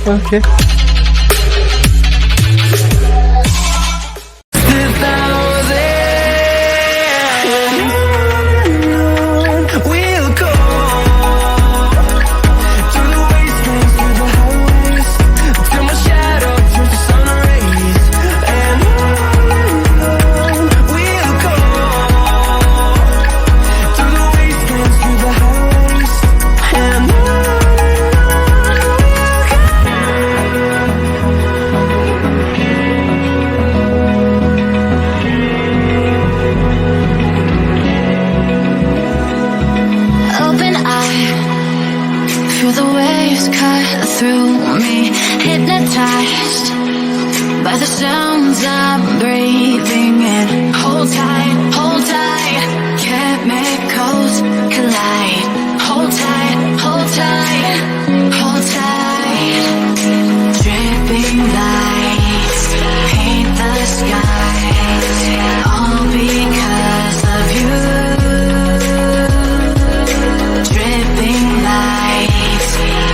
Okay. Feel the waves cut through me, hypnotized by the sounds I'm breathing in. Hold tight, chemicals collide. Hold tight, hold tight. Dripping lights paint the skies, all because of you. Dripping lights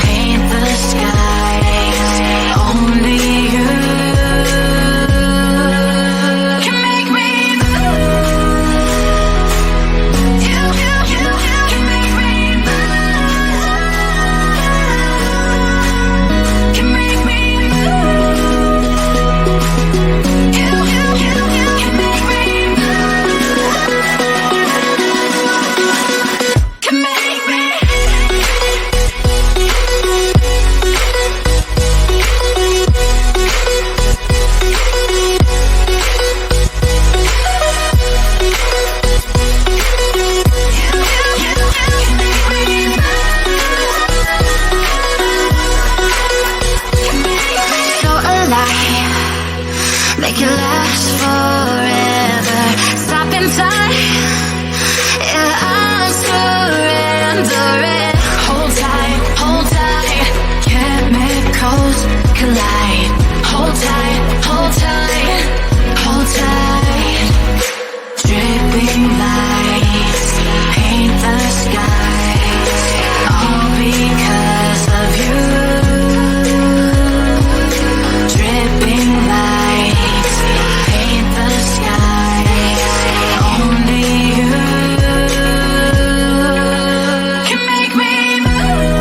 paint the skies, only you can make me move. You can make me move. Can make me move. You can make me move. Can make me. So alive, make it last forever. Stop in time, yeah, I'm surrendering. Hold tight, chemicals collide. Hold tight, hold tight. Dripping lights paint the skies, all because of you. Dripping lights paint the skies, only you can make me move.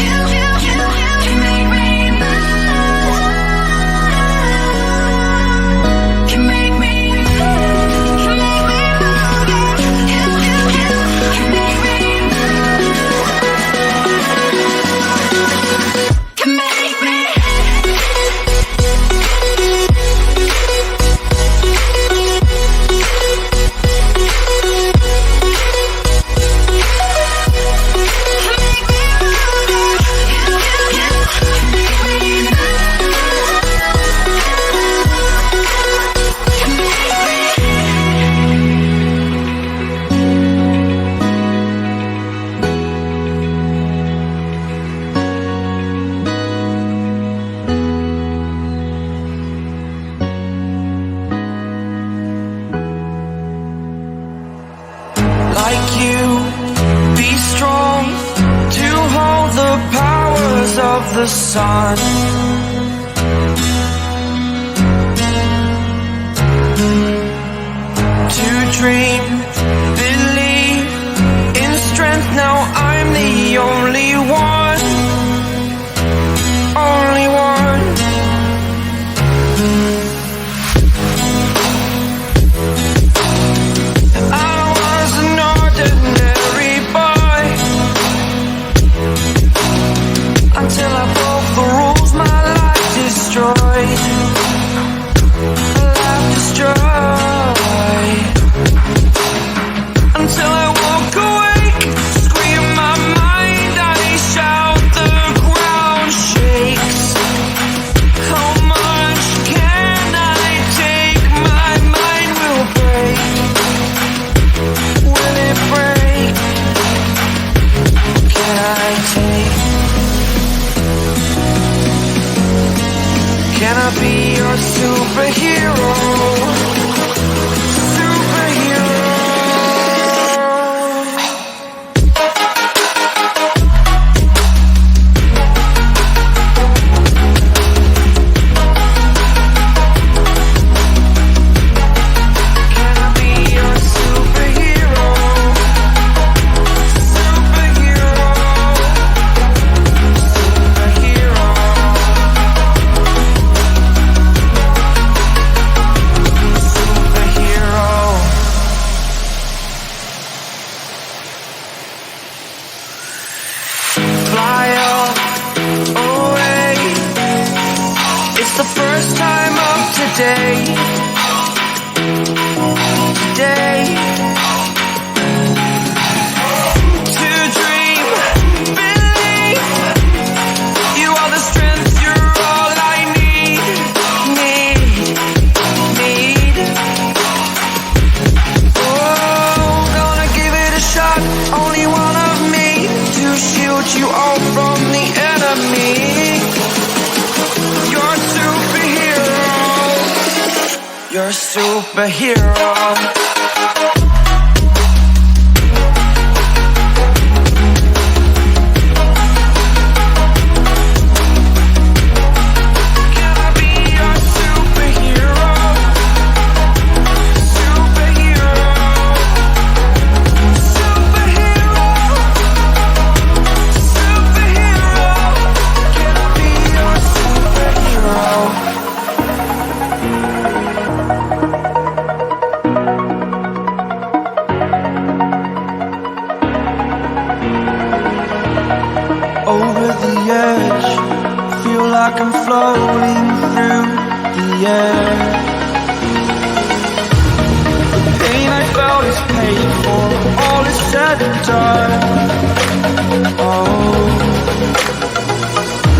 You can make me move. Can make me move. Can make me move. You can make me move. Can make me. Like you, be strong to hold the powers of the sun. To dream, believe in strength. Now I'm the only one, only one. I was an ordinary boy until I broke the rules. My life destroyed, life destroyed. Until I walk awake, scream my mind, I shout, the ground shakes. How much can I take? My mind will break. Will it break? Can I take? Can I be your superhero? Superhero. first time of today. To dream, believe. You are the strength, you're all I need. Oh, gonna give it a shot. Only one of me to shield you all from the enemy. You're a superhero. You're a superhero. Can I be your superhero? Superhero. Superhero. Superhero. Can I be your superhero? Over the edge, feel like I'm floating through the air. The pain I felt is paid for, all is said and done. Oh,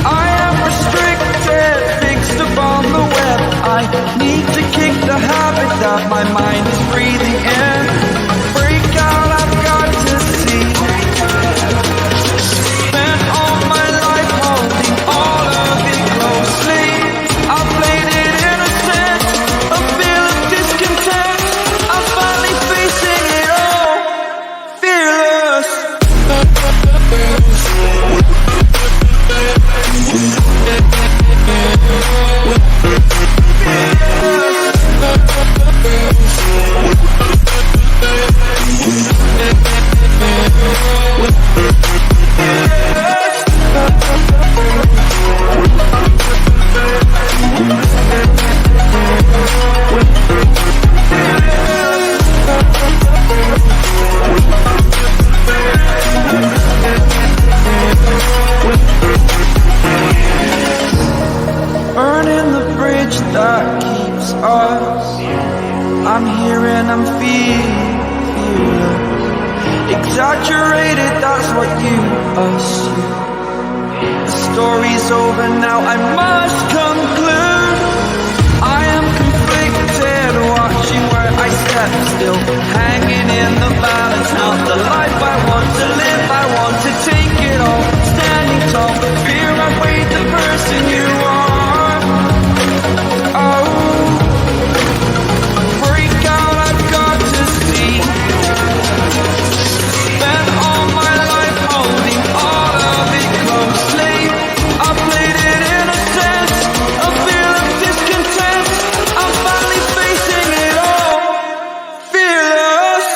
I am restricted, fixed upon the web. I need to kick the habit that my mind is breathing in. Break out, I've got to see. Spent all my life holding all of it closely. I played it innocent, a feel of discontent. I'm finally facing it all, fearless. Burning the bridge that keeps us. I'm here and I'm feeling exaggerated, that's what you assume. The story's over now, I must conclude. I am conflicted, watching where I step still, hanging in the balance. Not the life I want to live, I want to take it all. Standing tall, fear I weighed the person you are. Oh, break out, I've got to see. Spent all my life holding all of it closely. I played it innocent, a feel of discontent. I'm finally facing it all, fearless.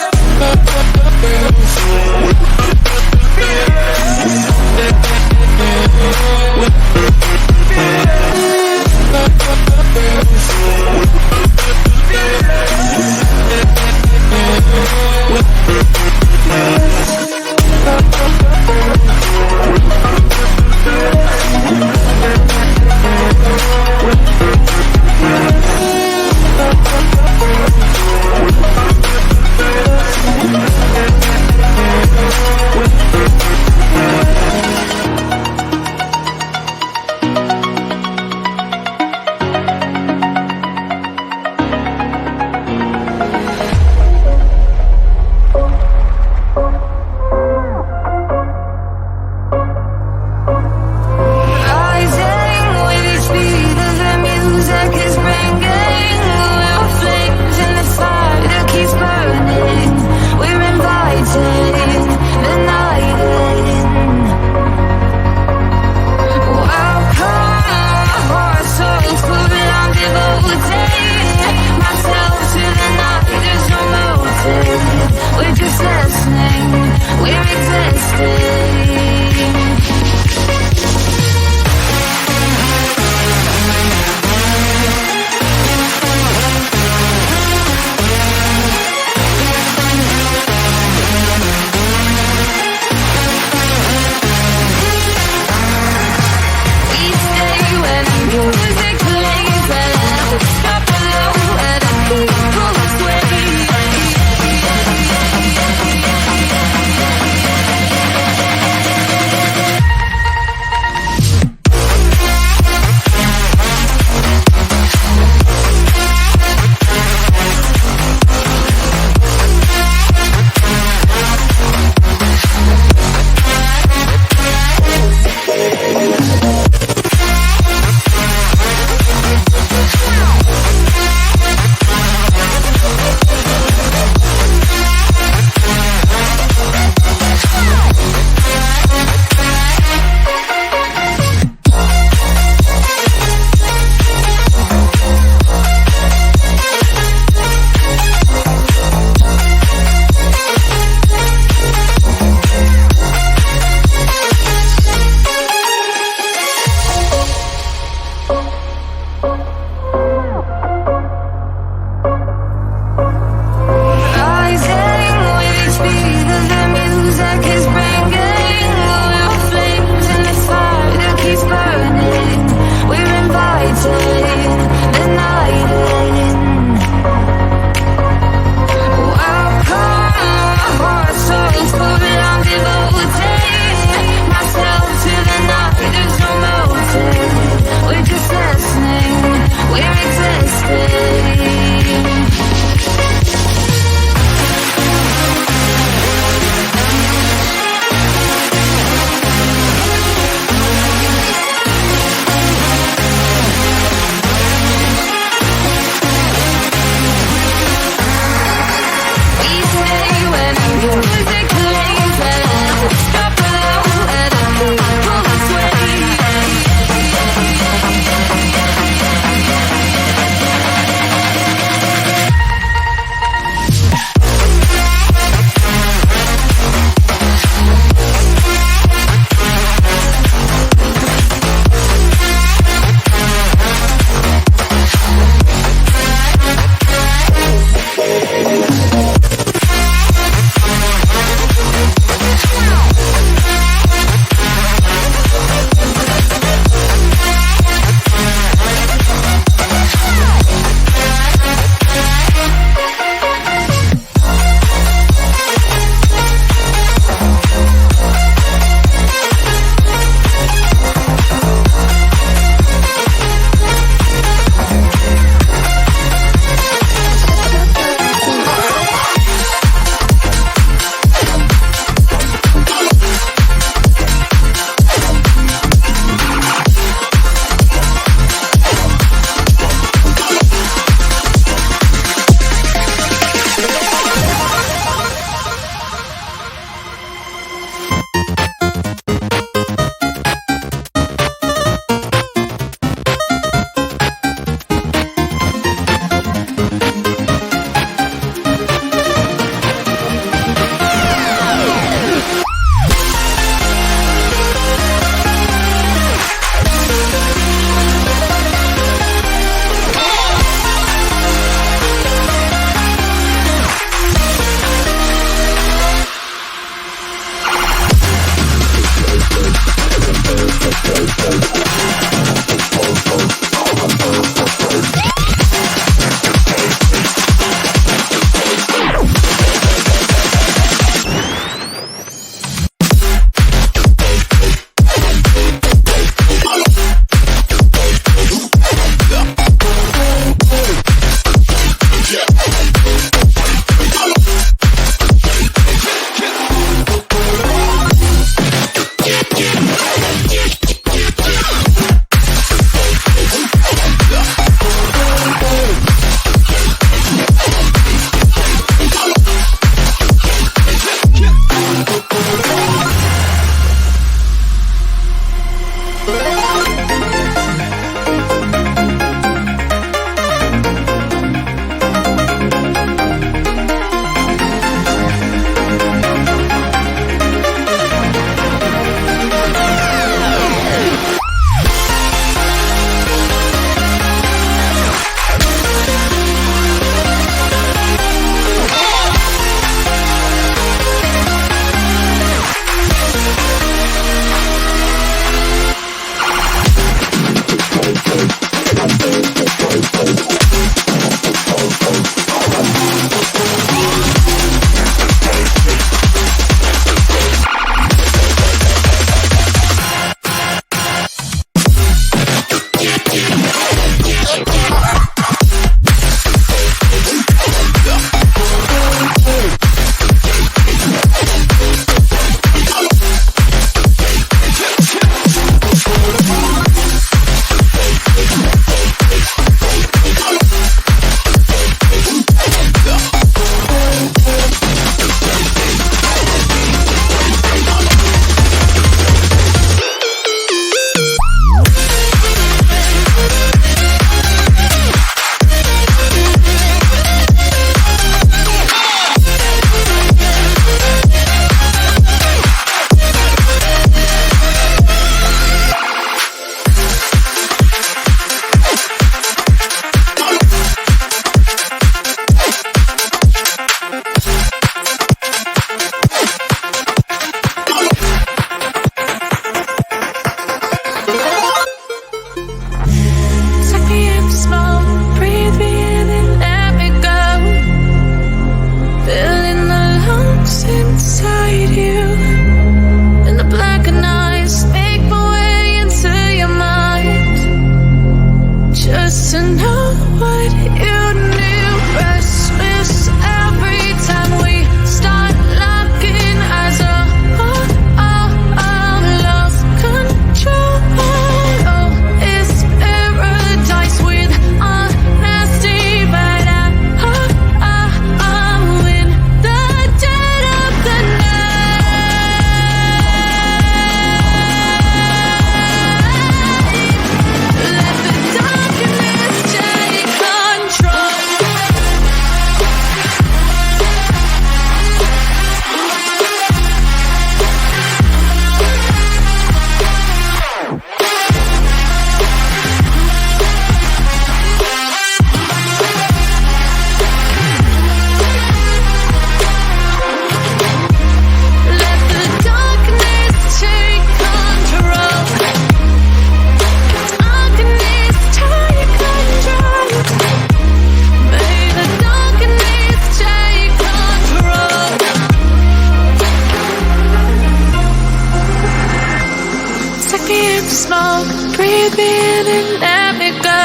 smoke. Breathe me in and let me go.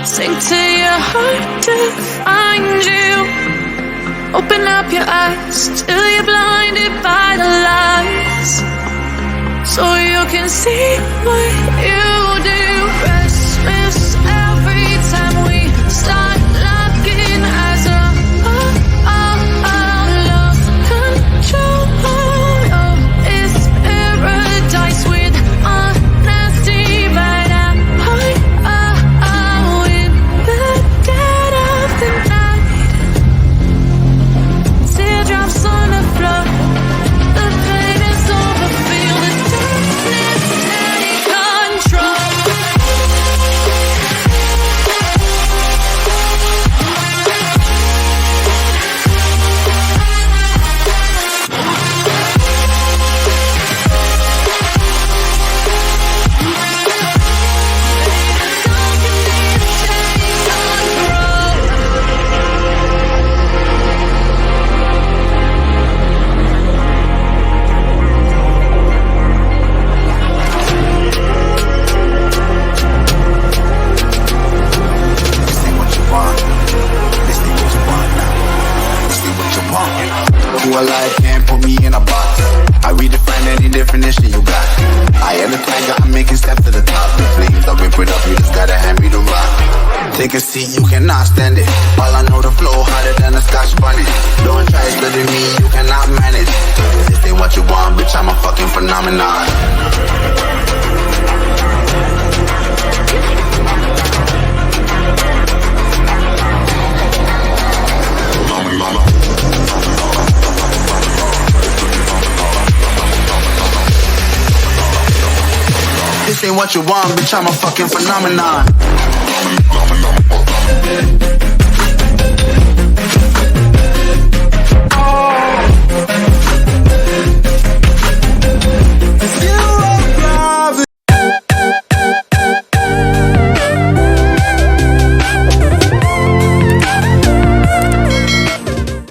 Sink to your heart to find you. Open up your eyes till you're blinded by the lies, so you can see what you do. Restless every time we start looking as a lost control. Oh, it's paradise with honesty, but I'm in the dead of the night. Teardrops on the floor. The pain is over. Feel the darkness take control. You alive, can't put me in a box. I redefine any definition you got. I am the tiger, I'm making steps to the top. The flames, I'll rip it up, you just gotta hand me the rock. Take a seat, you cannot stand it. All I know, the flow harder than a Scotch bonnet. Don't try studying me, you cannot manage. This ain't what you want, bitch, I'm a fucking phenomenon. This ain't what you want, bitch, I'm a fucking phenomenon.